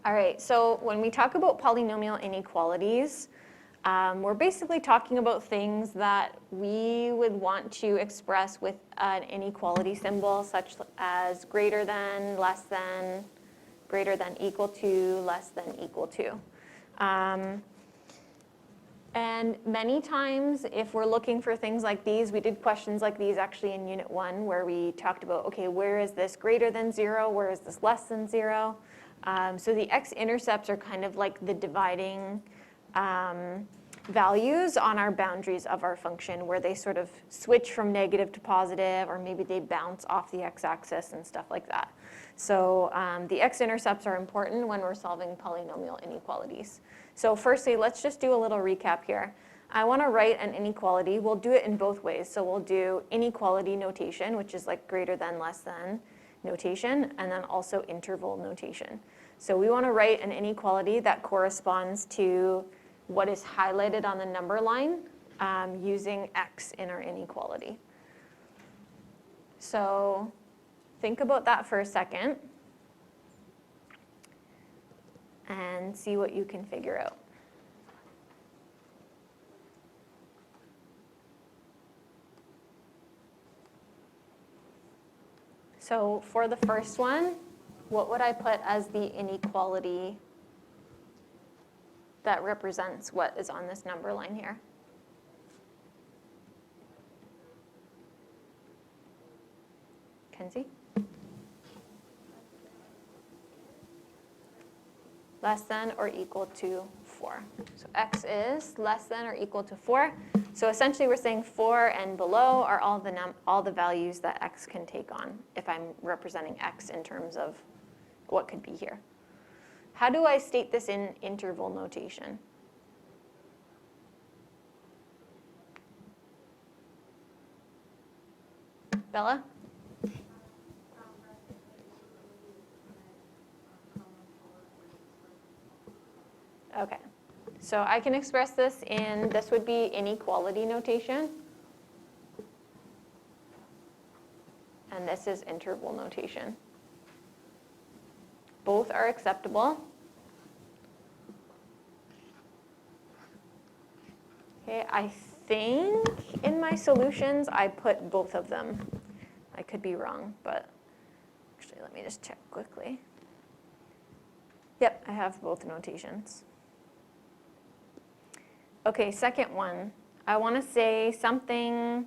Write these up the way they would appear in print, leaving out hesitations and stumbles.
All right, so when we talk about polynomial inequalities, we're basically talking about things that we would want to express with an inequality symbol, such as greater than, less than, greater than equal to, less than equal to. And many times, if we're looking for things like these, we did questions like these actually in Unit 1, where we talked about, okay, where is this greater than 0? Where is this less than 0? So the X-intercepts are kind of like the dividing values on our boundaries of our function, where they sort of switch from negative to positive, or maybe they bounce off the x-axis and stuff like that. So the X-intercepts are important when we're solving polynomial inequalities. So firstly, let's just do a little recap here. I want to write an inequality. We'll do it in both ways. So we'll do inequality notation, which is like greater than, less than notation, and then also interval notation. So we want to write an inequality that corresponds to what is highlighted on the number line using x in our inequality. So think about that for a second and see what you can figure out. So for the first one, what would I put as the inequality that represents what is on this number line here? Kenzie? Less than or equal to 4. So x is less than or equal to 4. So essentially we're saying 4 and below are all the values that x can take on if I'm representing x in terms of what could be here. How do I state this in interval notation? Bella? Okay, so I can express this in, this would be inequality notation. And this is interval notation. Both are acceptable. Okay, I think in my solutions I put both of them. I could be wrong, but actually let me just check quickly. Yep, I have both notations. Okay, second one. I want to say something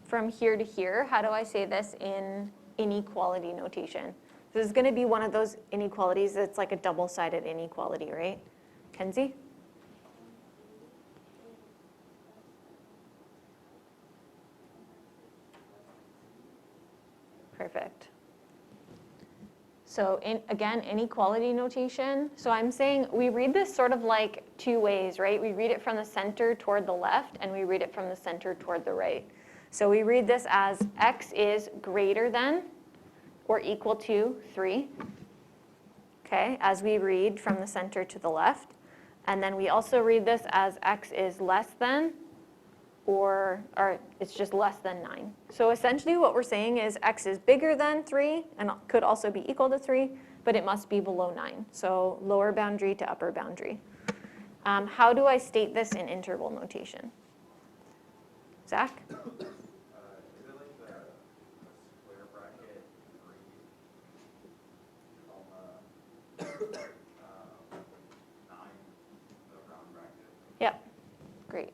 from here to here. How do I say this in inequality notation? This is going to be one of those inequalities that's like a double-sided inequality, right? Kenzie? Perfect. So again, inequality notation. So I'm saying we read this sort of like two ways, right? We read it from the center toward the left, and we read it from the center toward the right. So we read this as x is greater than or equal to 3, okay, as we read from the center to the left. And then we also read this as x is less than or it's just less than 9. So essentially what we're saying is x is bigger than 3 and could also be equal to 3, but it must be below 9. So lower boundary to upper boundary. How do I state this in interval notation? Zach? Is it like the square bracket 3, 9, the round bracket? Yep, great.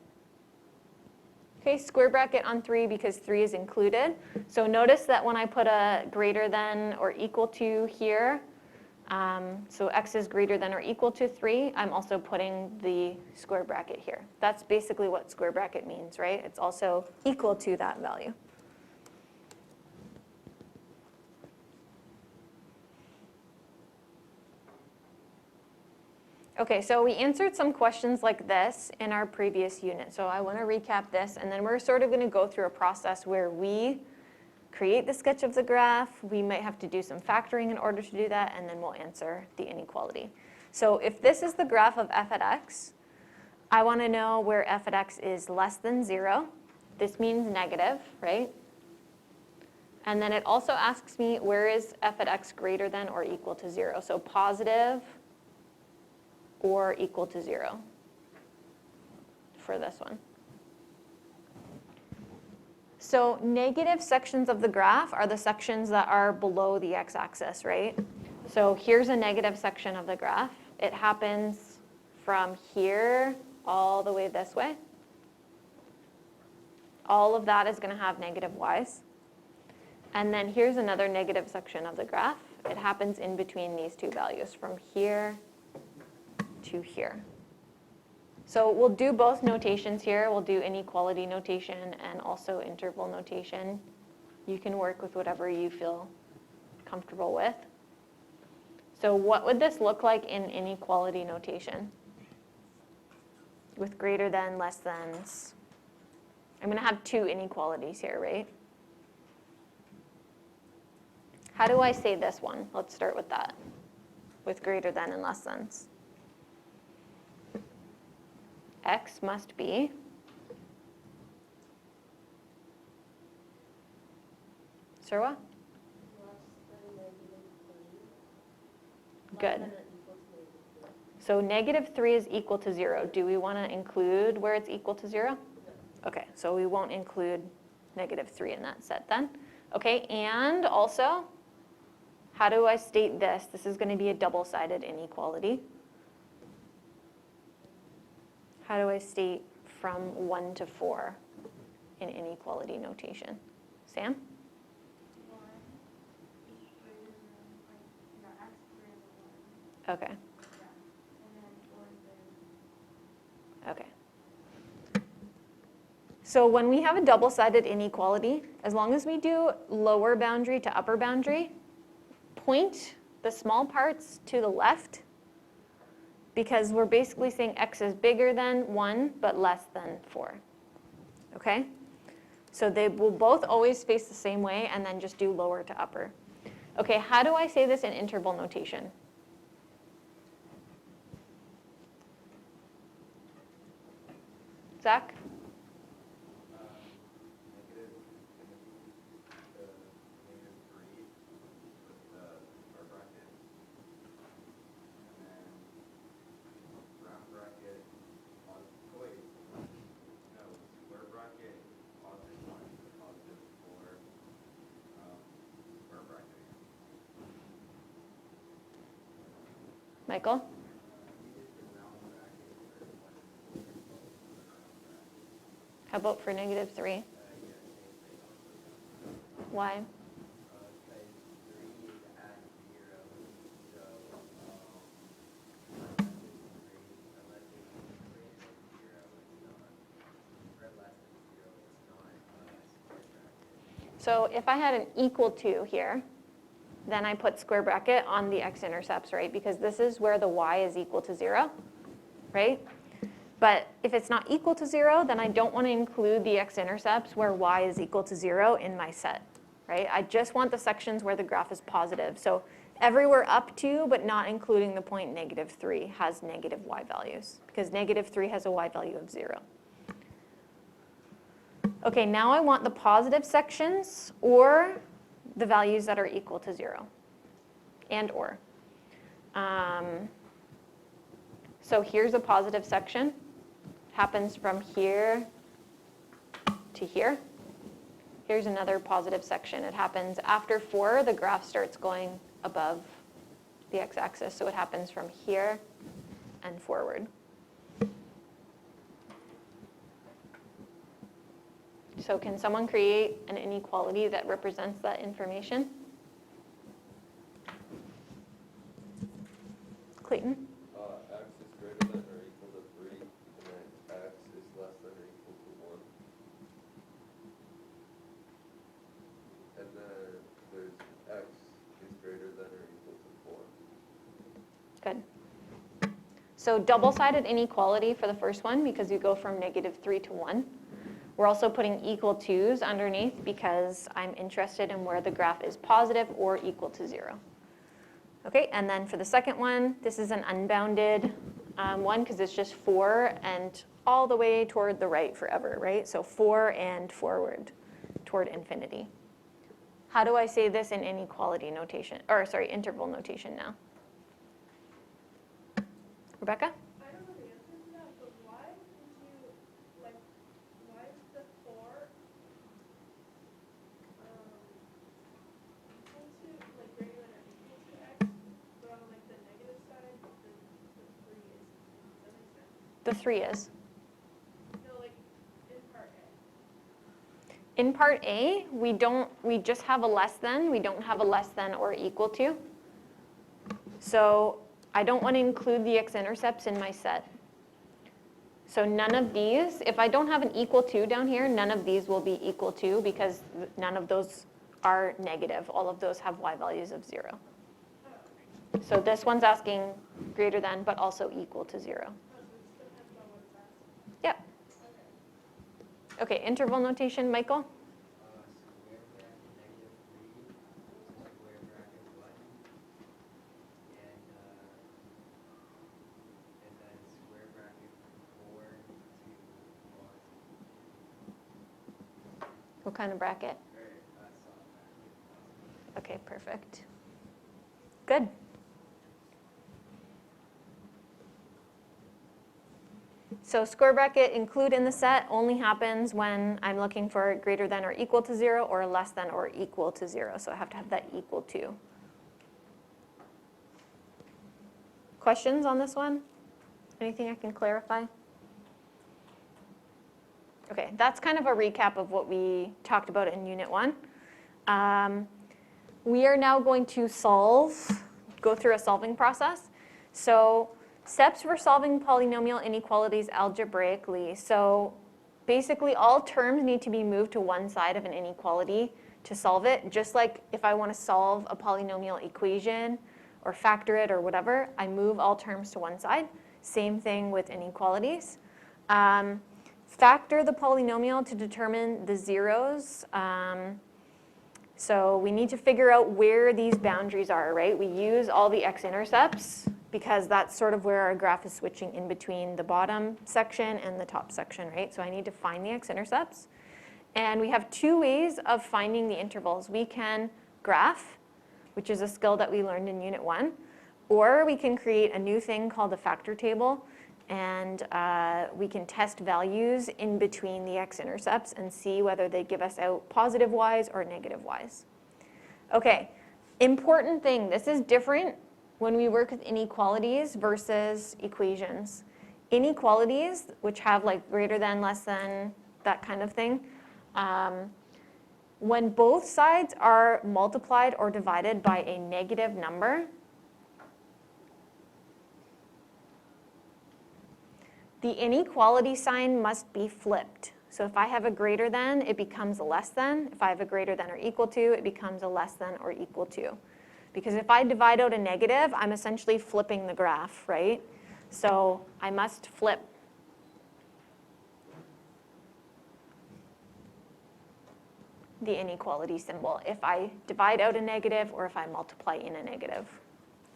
Okay, square bracket on 3 because 3 is included. So notice that when I put a greater than or equal to here, so x is greater than or equal to 3, I'm also putting the square bracket here. That's basically what square bracket means, right? It's also equal to that value. Okay, so we answered some questions like this in our previous unit. So I want to recap this, and then we're sort of going to go through a process where we create the sketch of the graph. We might have to do some factoring in order to do that, and then we'll answer the inequality. So if this is the graph of f at x, I want to know where f at x is less than 0. This means negative, right? And then it also asks me where is f at x greater than or equal to 0. So positive or equal to 0 for this one. So negative sections of the graph are the sections that are below the x-axis, right? So here's a negative section of the graph. It happens from here all the way this way. All of that is going to have negative y's. And then here's another negative section of the graph. It happens in between these two values, from here to here. So we'll do both notations here. We'll do inequality notation and also interval notation. You can work with whatever you feel comfortable with. So what would this look like in inequality notation? With greater than, less thans. I'm going to have two inequalities here, right? How do I say this one? Let's start with that. With greater than and less thans. X must be Sarwa? Good. So -3 is equal to 0. Do we want to include where it's equal to 0? Okay, so we won't include -3 in that set then. Okay, and also, how do I state this? This is going to be a double-sided inequality. How do I state from 1 to 4 in inequality notation? Sam? Okay. Okay. So when we have a double-sided inequality, as long as we do lower boundary to upper boundary, point the small parts to the left, because we're basically saying x is bigger than 1 but less than 4. Okay? So they will both always face the same way and then just do lower to upper. Okay, how do I say this in interval notation? Zach? Michael? How about for -3? Why? So if I had an equal to here, then I put square bracket on the x-intercepts, right? Because this is where the y is equal to 0, right? But if it's not equal to 0, then I don't want to include the x-intercepts where y is equal to 0 in my set, right? I just want the sections where the graph is positive. So everywhere up to, but not including the point -3, has negative y values, because -3 has a y value of 0. Okay, now I want the positive sections or the values that are equal to 0, and or. So here's a positive section. Happens from here to here. Here's another positive section. It happens after 4, the graph starts going above the x-axis, so it happens from here and forward. So can someone create an inequality that represents that information? Clayton? X is greater than or equal to 3, and then x is less than or equal to 1. And then there's x is greater than or equal to 4. Good. So double-sided inequality for the first one, because you go from -3 to 1. We're also putting equal to's underneath because I'm interested in where the graph is positive or equal to 0. Okay, and then for the second one, this is an unbounded one because it's just 4 and all the way toward the right forever, right? So 4 and forward toward infinity. How do I say this in inequality notation, or sorry, interval notation now? Rebecca? I don't know the answer to that, but why did you, like, why is the 4 equal to, like, greater than or equal to x, but on, like, the negative side, the 3 is? Does that make sense? The 3 is. No, like, in part A. In part A, we just have a less than, we don't have a less than or equal to. So I don't want to include the x-intercepts in my set. So none of these, if I don't have an equal to down here, none of these will be equal to because none of those are negative. All of those have y values of 0. So this one's asking greater than, but also equal to 0. Oh, so it just depends on what it's asking. Yep. Okay. Okay, interval notation, Michael? Square bracket -3 to square bracket 1, and then square bracket 4 to 1. What kind of bracket? Soft bracket. Okay, perfect. Good. So square bracket include in the set only happens when I'm looking for greater than or equal to 0 or less than or equal to 0. So I have to have that equal to. Questions on this one? Anything I can clarify? Okay, that's kind of a recap of what we talked about in Unit 1. We are now going to go through a solving process. So steps for solving polynomial inequalities algebraically. So basically all terms need to be moved to one side of an inequality to solve it. Just like if I want to solve a polynomial equation or factor it or whatever, I move all terms to one side. Same thing with inequalities. Factor the polynomial to determine the zeros. So we need to figure out where these boundaries are, right? We use all the x-intercepts because that's sort of where our graph is switching in between the bottom section and the top section, right? So I need to find the x-intercepts. And we have two ways of finding the intervals. We can graph, which is a skill that we learned in Unit 1, or we can create a new thing called a factor table, and we can test values in between the x-intercepts and see whether they give us out positive y's or negative y's. Okay, important thing, this is different when we work with inequalities versus equations. Inequalities, which have like greater than, less than, that kind of thing, when both sides are multiplied or divided by a negative number, the inequality sign must be flipped. So if I have a greater than, it becomes a less than. If I have a greater than or equal to, it becomes a less than or equal to. Because if I divide out a negative, I'm essentially flipping the graph, right? So I must flip the inequality symbol if I divide out a negative or if I multiply in a negative.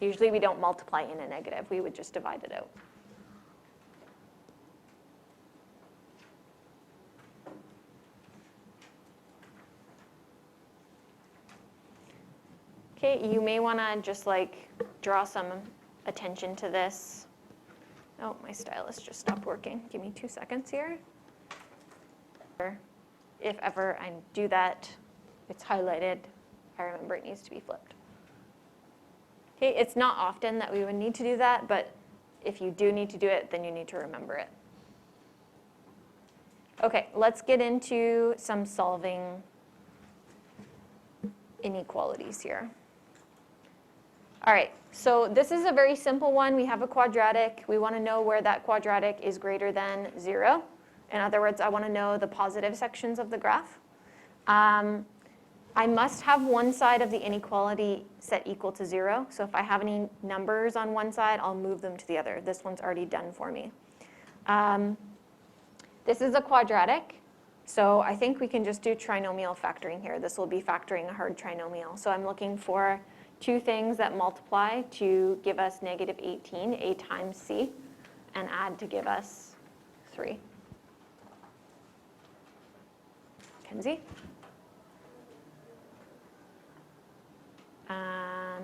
Usually we don't multiply in a negative, we would just divide it out. Okay, you may want to just like draw some attention to this. Oh, my stylus just stopped working. Give me 2 seconds here. If ever I do that, it's highlighted. I remember it needs to be flipped. Okay, it's not often that we would need to do that, but if you do need to do it, then you need to remember it. Okay, let's get into some solving inequalities here. All right, so this is a very simple one. We have a quadratic. We want to know where that quadratic is greater than 0. In other words, I want to know the positive sections of the graph. I must have one side of the inequality set equal to 0. So if I have any numbers on one side, I'll move them to the other. This one's already done for me. This is a quadratic. So I think we can just do trinomial factoring here. This will be factoring a hard trinomial. So I'm looking for two things that multiply to give us negative 18, a times c, and add to give us 3. Kenzie?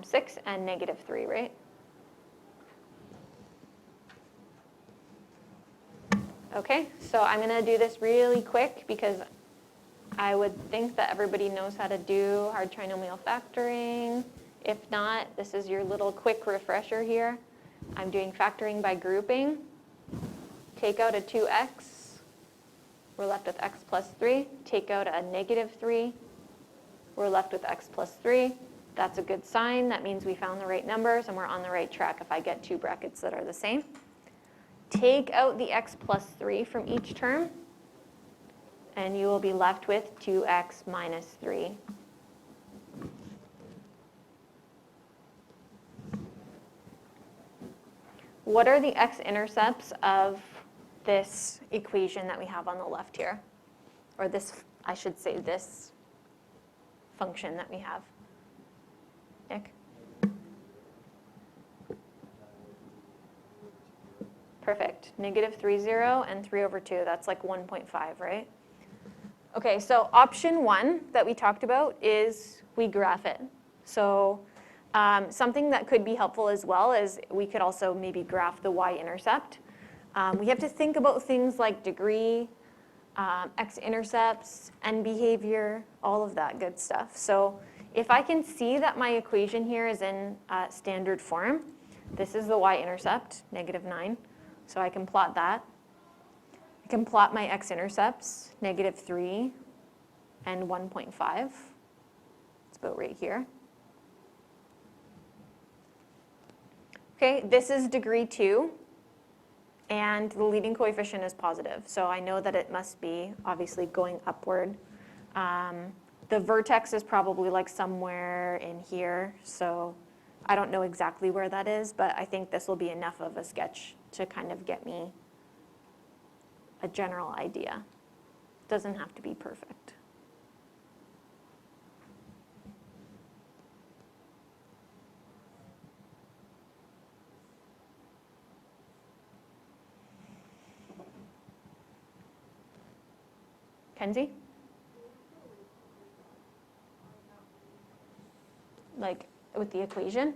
6 and negative 3, right? Okay, so I'm going to do this really quick because I would think that everybody knows how to do hard trinomial factoring. If not, this is your little quick refresher here. I'm doing factoring by grouping. Take out a 2x. We're left with x plus 3. Take out a negative 3. We're left with x plus 3. That's a good sign. That means we found the right numbers and we're on the right track if I get two brackets that are the same. Take out the x plus 3 from each term, and you will be left with 2x minus 3. What are the x-intercepts of this equation that we have on the left here? Or this, I should say, this function that we have. Nick? Perfect. Negative 3, 0, and 3 over 2. That's like 1.5, right? Okay, so option 1 that we talked about is we graph it. So something that could be helpful as well is we could also maybe graph the y-intercept. We have to think about things like degree, x-intercepts, end behavior, all of that good stuff. So if I can see that my equation here is in standard form, this is the y-intercept, negative 9. So I can plot that. I can plot my x-intercepts, negative 3 and 1.5. It's about right here. Okay, this is degree 2, and the leading coefficient is positive. So I know that it must be obviously going upward. The vertex is probably like somewhere in here, so I don't know exactly where that is, but I think this will be enough of a sketch to kind of get me a general idea. Doesn't have to be perfect. Kenzie? Like with the equation?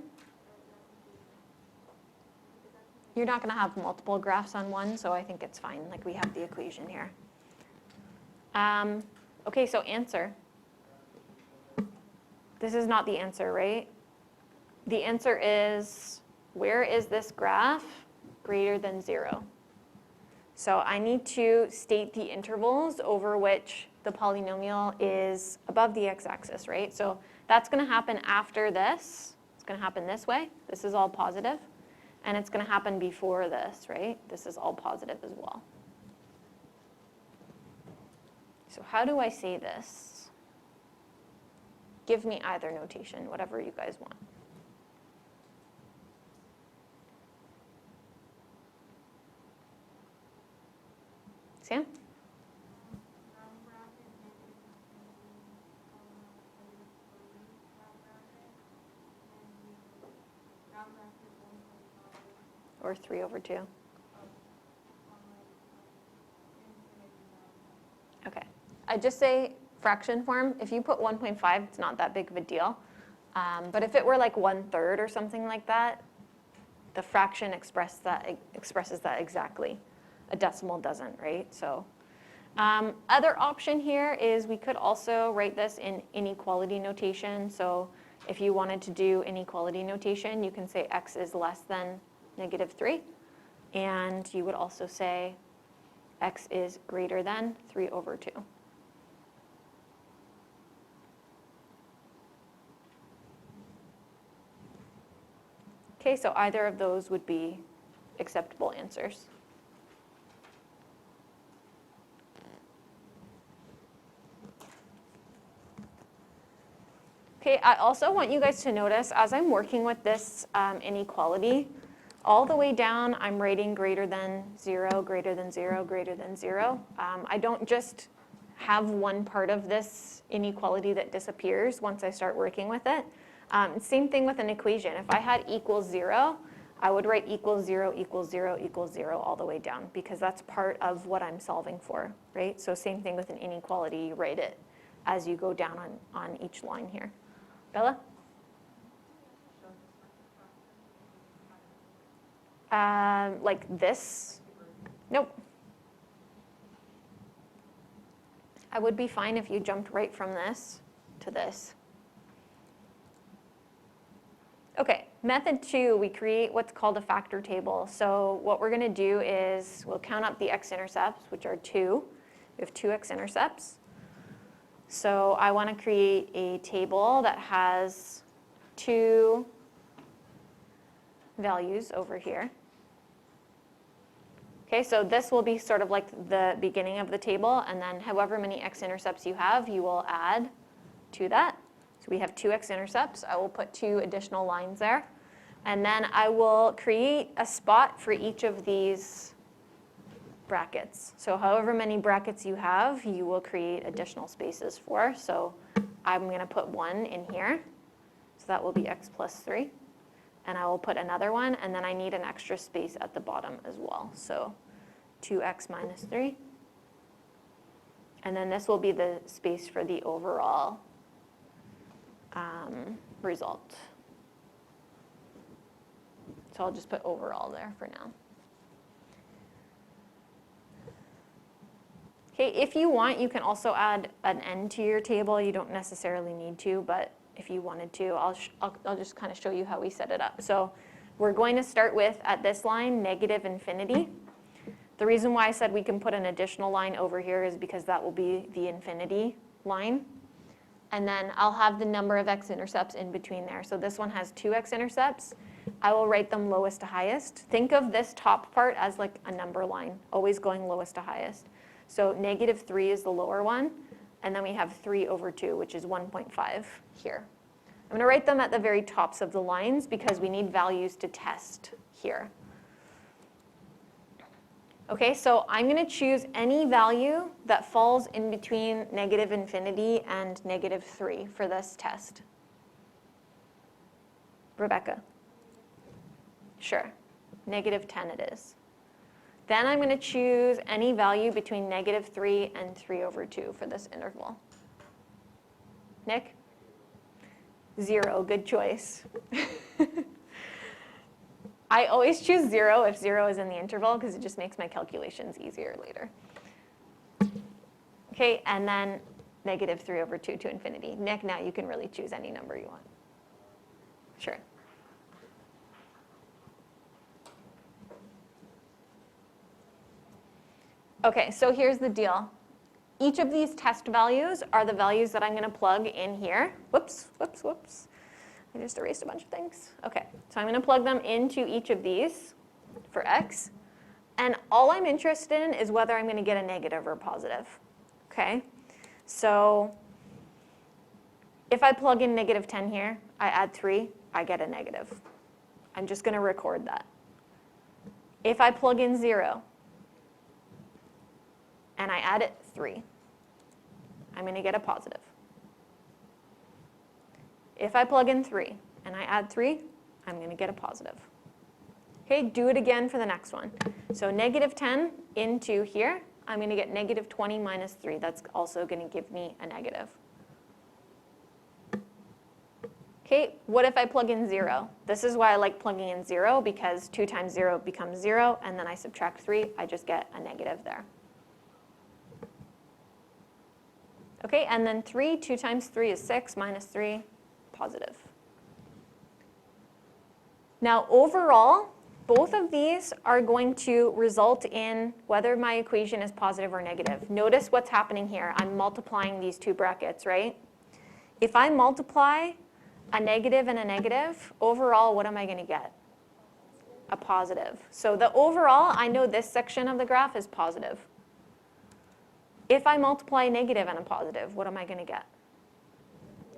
You're not going to have multiple graphs on one, so I think it's fine. Like we have the equation here. Okay, so answer. This is not the answer, right? The answer is, where is this graph greater than 0? So I need to state the intervals over which the polynomial is above the x-axis, right? So that's going to happen after this. It's going to happen this way. This is all positive. And it's going to happen before this, right? This is all positive as well. So how do I say this? Give me either notation, whatever you guys want. Sam? Or 3 over 2. Okay. I just say fraction form. If you put 1.5, it's not that big of a deal. But if it were like 1/3 or something like that, the fraction expresses that exactly. A decimal doesn't, right? So other option here is we could also write this in inequality notation. So if you wanted to do inequality notation, you can say x is less than negative 3. And you would also say x is greater than 3 over 2. Okay, so either of those would be acceptable answers. Okay, I also want you guys to notice as I'm working with this inequality, all the way down I'm writing greater than 0, greater than 0, greater than 0. I don't just have one part of this inequality that disappears once I start working with it. Same thing with an equation. If I had equals 0, I would write equals 0, equals 0, equals 0 all the way down because that's part of what I'm solving for, right? So same thing with an inequality, you write it as you go down on each line here. Bella? Like this? Nope. I would be fine if you jumped right from this to this. Okay, method 2, we create what's called a factor table. So what we're going to do is we'll count up the x-intercepts, which are 2. We have 2 x-intercepts. So I want to create a table that has 2 values over here. Okay, so this will be sort of like the beginning of the table, and then however many x-intercepts you have, you will add to that. So we have 2 x-intercepts. I will put 2 additional lines there. And then I will create a spot for each of these brackets. So however many brackets you have, you will create additional spaces for. So I'm going to put 1 in here. So that will be x plus 3. And I will put another one, and then I need an extra space at the bottom as well. So 2x minus 3. And then this will be the space for the overall result. So I'll just put overall there for now. Okay, if you want, you can also add an end to your table. You don't necessarily need to, but if you wanted to, I'll just kind of show you how we set it up. So we're going to start with, at this line, negative infinity. The reason why I said we can put an additional line over here is because that will be the infinity line. And then I'll have the number of x-intercepts in between there. So this one has 2 x-intercepts. I will write them lowest to highest. Think of this top part as like a number line, always going lowest to highest. So negative 3 is the lower one, and then we have 3 over 2, which is 1.5 here. I'm going to write them at the very tops of the lines because we need values to test here. Okay, so I'm going to choose any value that falls in between negative infinity and negative 3 for this test. Rebecca? Sure. Negative 10 it is. Then I'm going to choose any value between negative 3 and 3 over 2 for this interval. Nick? 0, good choice. I always choose 0 if 0 is in the interval because it just makes my calculations easier later. Okay, and then negative 3 over 2 to infinity. Nick, now you can really choose any number you want. Sure. Okay, so here's the deal. Each of these test values are the values that I'm going to plug in here. Whoops. I just erased a bunch of things. Okay, so I'm going to plug them into each of these for x. And all I'm interested in is whether I'm going to get a negative or a positive. Okay, so if I plug in negative 10 here, I add 3, I get a negative. I'm just going to record that. If I plug in 0, and I add it 3, I'm going to get a positive. If I plug in 3 and I add 3, I'm going to get a positive. Okay, do it again for the next one. So negative 10 into here, I'm going to get negative 20 minus 3. That's also going to give me a negative. Okay, what if I plug in 0? This is why I like plugging in 0, because 2 times 0 becomes 0, and then I subtract 3, I just get a negative there. Okay, and then 3, 2 times 3 is 6, minus 3, positive. Now overall, both of these are going to result in whether my equation is positive or negative. Notice what's happening here. I'm multiplying these 2 brackets, right? If I multiply a negative and a negative, overall, what am I going to get? A positive. So the overall, I know this section of the graph is positive. If I multiply a negative and a positive, what am I going to get?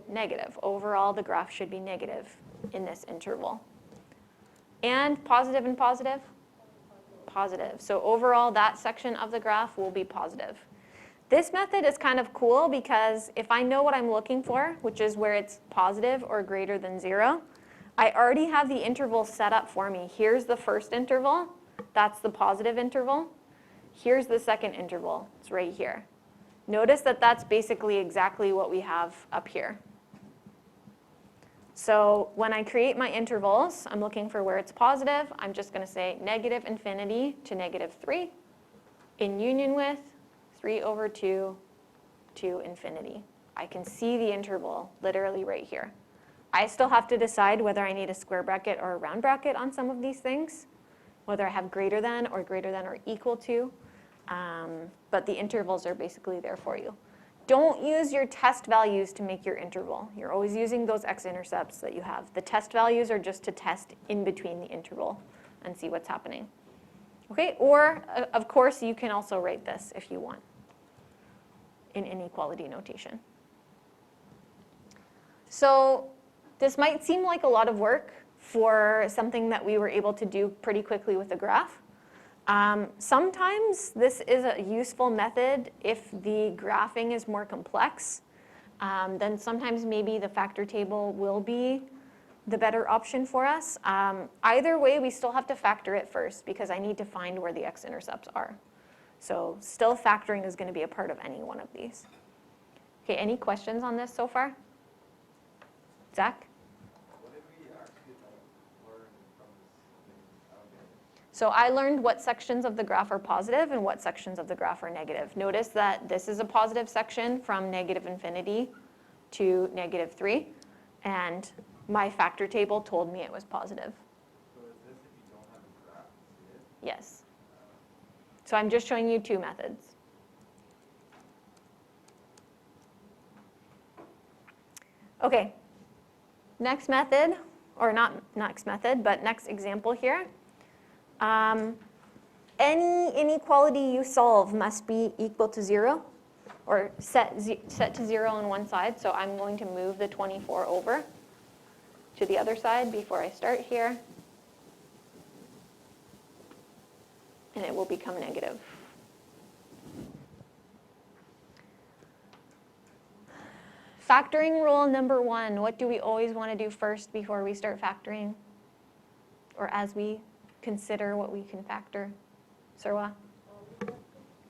Negative. Overall, the graph should be negative in this interval. And positive and positive? Positive. So overall, that section of the graph will be positive. This method is kind of cool because if I know what I'm looking for, which is where it's positive or greater than 0, I already have the interval set up for me. Here's the first interval. That's the positive interval. Here's the second interval. It's right here. Notice that that's basically exactly what we have up here. So when I create my intervals, I'm looking for where it's positive. I'm just going to say negative infinity to negative 3 in union with 3 over 2 to infinity. I can see the interval literally right here. I still have to decide whether I need a square bracket or a round bracket on some of these things, whether I have greater than or equal to, but the intervals are basically there for you. Don't use your test values to make your interval. You're always using those x-intercepts that you have. The test values are just to test in between the interval and see what's happening. Okay, or of course you can also write this if you want in inequality notation. So this might seem like a lot of work for something that we were able to do pretty quickly with a graph. Sometimes this is a useful method if the graphing is more complex. Then sometimes maybe the factor table will be the better option for us. Either way, we still have to factor it first because I need to find where the x-intercepts are. So still factoring is going to be a part of any one of these. Okay, any questions on this so far? Zach? What did we actually learn from this algorithm? So I learned what sections of the graph are positive and what sections of the graph are negative. Notice that this is a positive section from negative infinity to negative 3, and my factor table told me it was positive. So is this if you don't have a graph to see it? Yes. So I'm just showing you two methods. Okay, next method, or not next method, but next example here. Any inequality you solve must be equal to 0, or set to 0 on one side. So I'm going to move the 24 over to the other side before I start here. And it will become negative. Factoring rule number 1, what do we always want to do first before we start factoring? Or as we consider what we can factor? Sarwa?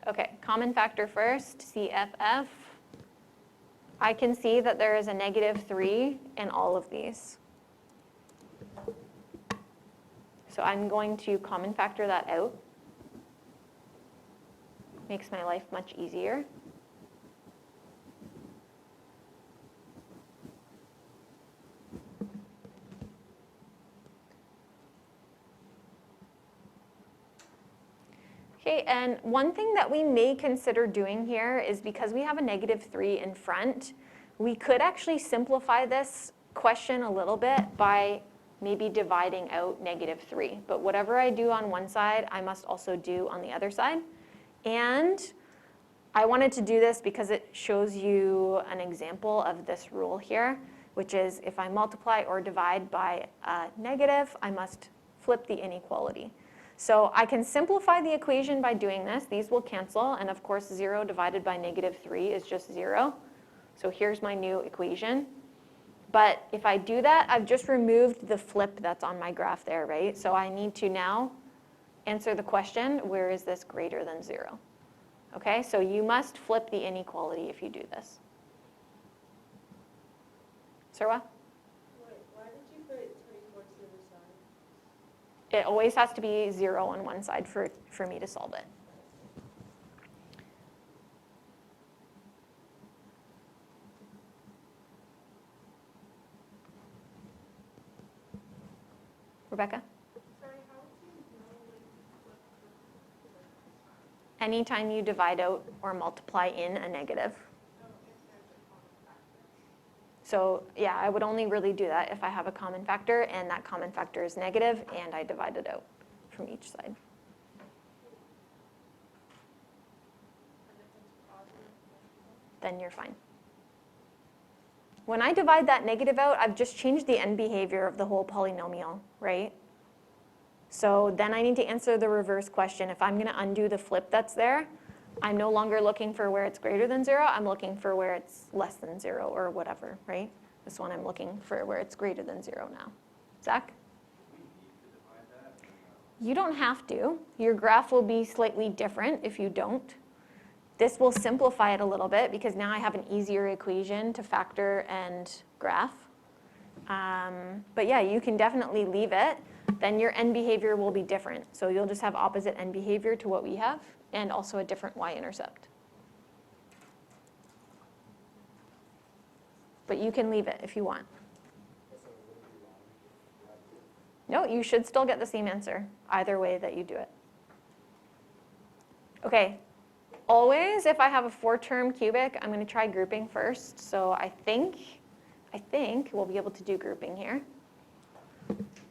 Okay, common factor first, CFF. I can see that there is a negative 3 in all of these. So I'm going to common factor that out. Makes my life much easier. Okay, and one thing that we may consider doing here is because we have a negative 3 in front, we could actually simplify this question a little bit by maybe dividing out negative 3. But whatever I do on one side, I must also do on the other side. And I wanted to do this because it shows you an example of this rule here, which is if I multiply or divide by a negative, I must flip the inequality. So I can simplify the equation by doing this. These will cancel, and of course 0 divided by negative 3 is just 0. So here's my new equation. But if I do that, I've just removed the flip that's on my graph there, right? So I need to now answer the question, where is this greater than 0? Okay, so you must flip the inequality if you do this. Sarwa? Wait, why did you put 24 to the other side? It always has to be 0 on one side for me to solve it. Rebecca? Sorry, how would you know when to flip the Anytime you divide out or multiply in a negative. Oh, if there's a common factor. So yeah, I would only really do that if I have a common factor and that common factor is negative and I divide it out from each side. And if it's positive, Then you're fine. When I divide that negative out, I've just changed the end behavior of the whole polynomial, right? So then I need to answer the reverse question. If I'm going to undo the flip that's there, I'm no longer looking for where it's greater than 0. I'm looking for where it's less than 0 or whatever, right? This one I'm looking for where it's greater than 0 now. Zach? We need to divide that? Or no? You don't have to. Your graph will be slightly different if you don't. This will simplify it a little bit because now I have an easier equation to factor and graph. But yeah, you can definitely leave it. Then your end behavior will be different. So you'll just have opposite end behavior to what we have and also a different y-intercept. but you can leave it if you want. No, you should still get the same answer, either way that you do it. Okay, always if I have a 4-term cubic, I'm going to try grouping first. So I think we'll be able to do grouping here.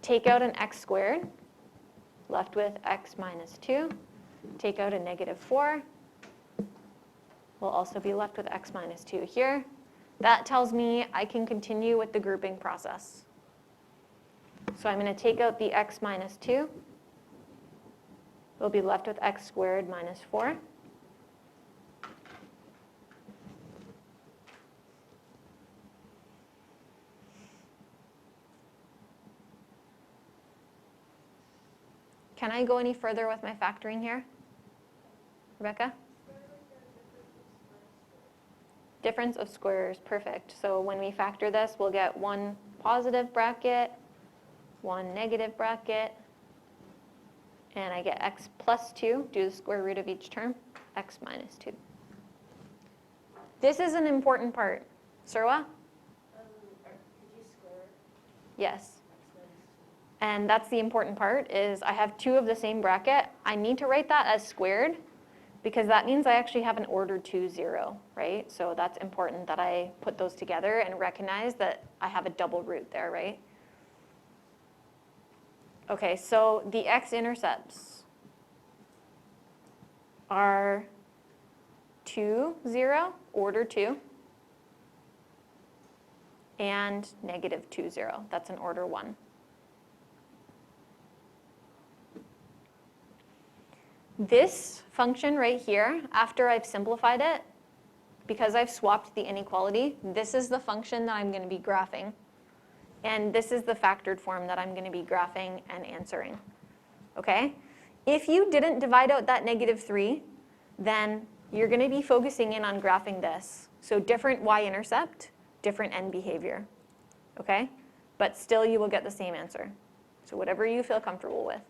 Take out an x squared, left with x minus 2. Take out a negative 4. We'll also be left with x minus 2 here. That tells me I can continue with the grouping process. So I'm going to take out the x minus 2. We'll be left with x squared minus 4. Can I go any further with my factoring here? Rebecca? Difference of squares, perfect. So when we factor this, we'll get one positive bracket, one negative bracket, and I get x plus 2, do the square root of each term, x minus 2. This is an important part. Surwa? Could you square Yes. x minus 2? And that's the important part, is I have 2 of the same bracket. I need to write that as squared, because that means I actually have an order 2 0, right? So that's important that I put those together and recognize that I have a double root there, right? Okay, so the x-intercepts are 2 0, order 2, and negative 2 0. That's an order 1. This function right here, after I've simplified it, because I've swapped the inequality, this is the function that I'm going to be graphing. And this is the factored form that I'm going to be graphing and answering. Okay? If you didn't divide out that negative 3, then you're going to be focusing in on graphing this. So different y-intercept, different end behavior. Okay? But still you will get the same answer. So whatever you feel comfortable with.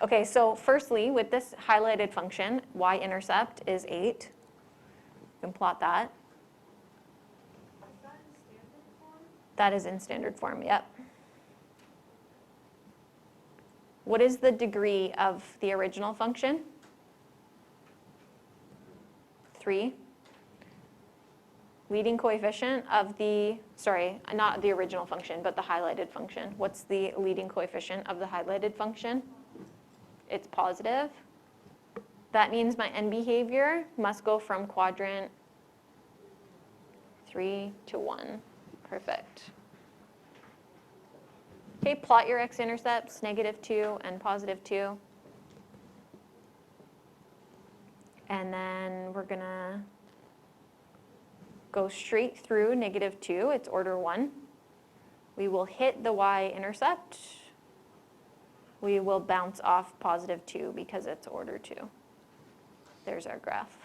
Okay, so firstly, with this highlighted function, y-intercept is 8. You can plot that. Is that in standard form? That is in standard form, yep. What is the degree of the original function? 3. Leading coefficient of the, sorry, not the original function, but the highlighted function. What's the leading coefficient of the highlighted function? It's positive. That means my end behavior must go from quadrant 3 to 1. Perfect. Okay, plot your x-intercepts, negative 2 and positive 2. And then we're going to go straight through negative 2. It's order 1. We will hit the y-intercept. We will bounce off positive 2 because it's order 2. There's our graph.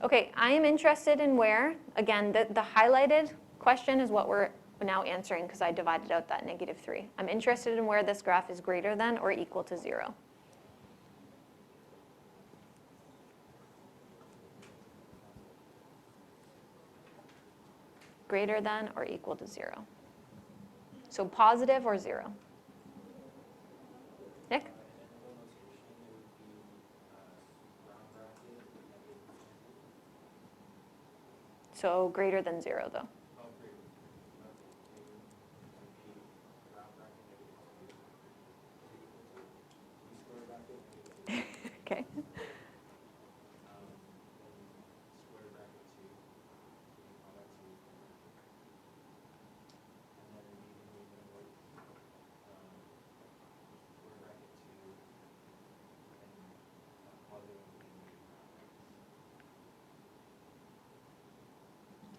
Okay, I am interested in where, again, the highlighted question is what we're now answering because I divided out that negative 3. I'm interested in where this graph is greater than or equal to 0. Greater than or equal to 0. So positive or 0. Nick? So greater than 0 though. Okay.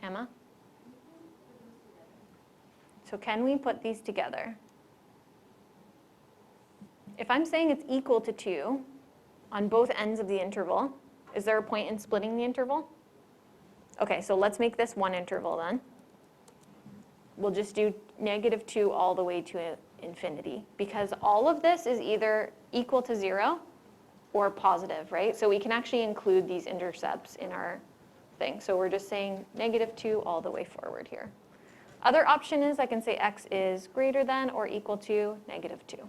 Emma? So can we put these together? If I'm saying it's equal to 2 on both ends of the interval, is there a point in splitting the interval? Okay, so let's make this one interval then. We'll just do -2 all the way to infinity, because all of this is either equal to 0 or positive, right? So we can actually include these intercepts in our thing. So we're just saying -2 all the way forward here. Other option is I can say x is greater than or equal to -2.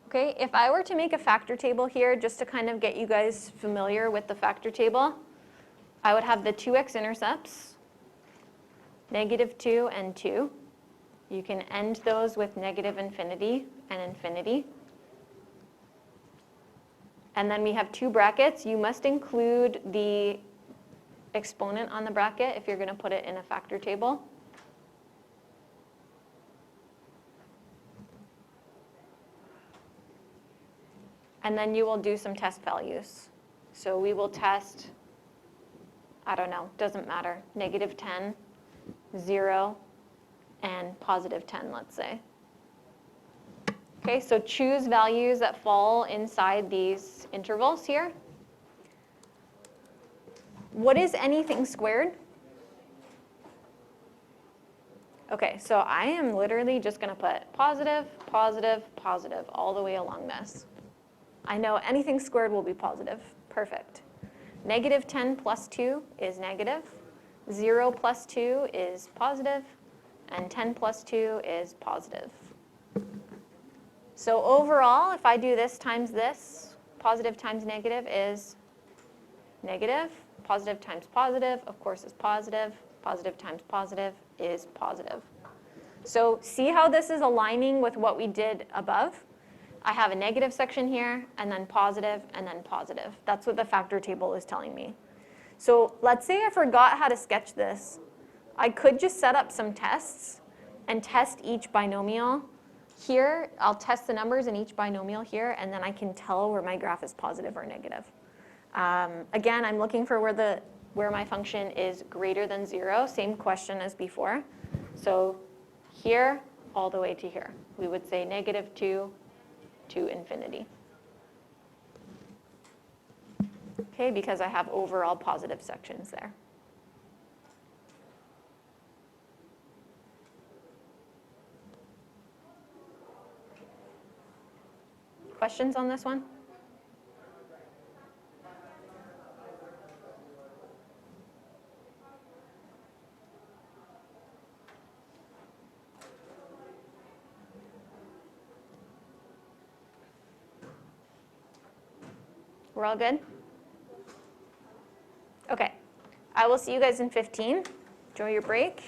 Okay, if I were to make a factor table here, just to kind of get you guys familiar with the factor table, I would have the two X-intercepts, -2 and 2. You can end those with -infinity and infinity. And then we have two brackets. You must include the exponent on the bracket if you're going to put it in a factor table. And then you will do some test values. So we will test, I don't know, doesn't matter, -10, 0, and +10, let's say. Okay, so choose values that fall inside these intervals here. What is anything squared? Okay, so I am literally just going to put positive, positive, positive all the way along this. I know anything squared will be positive. Perfect. -10 plus 2 is negative. 0 plus 2 is positive. And 10 plus 2 is positive. So overall, if I do this times this, positive times negative is negative. Positive times positive, of course, is positive. Positive times positive is positive. So see how this is aligning with what we did above? I have a negative section here, and then positive, and then positive. That's what the factor table is telling me. So let's say I forgot how to sketch this. I could just set up some tests and test each binomial here. I'll test the numbers in each binomial here, and then I can tell where my graph is positive or negative. Again, I'm looking for where my function is greater than 0. Same question as before. So here, all the way to here. We would say -2 to infinity. Okay, because I have overall positive sections there. Questions on this one? We're all good? Okay. I will see you guys in 15. Enjoy your break.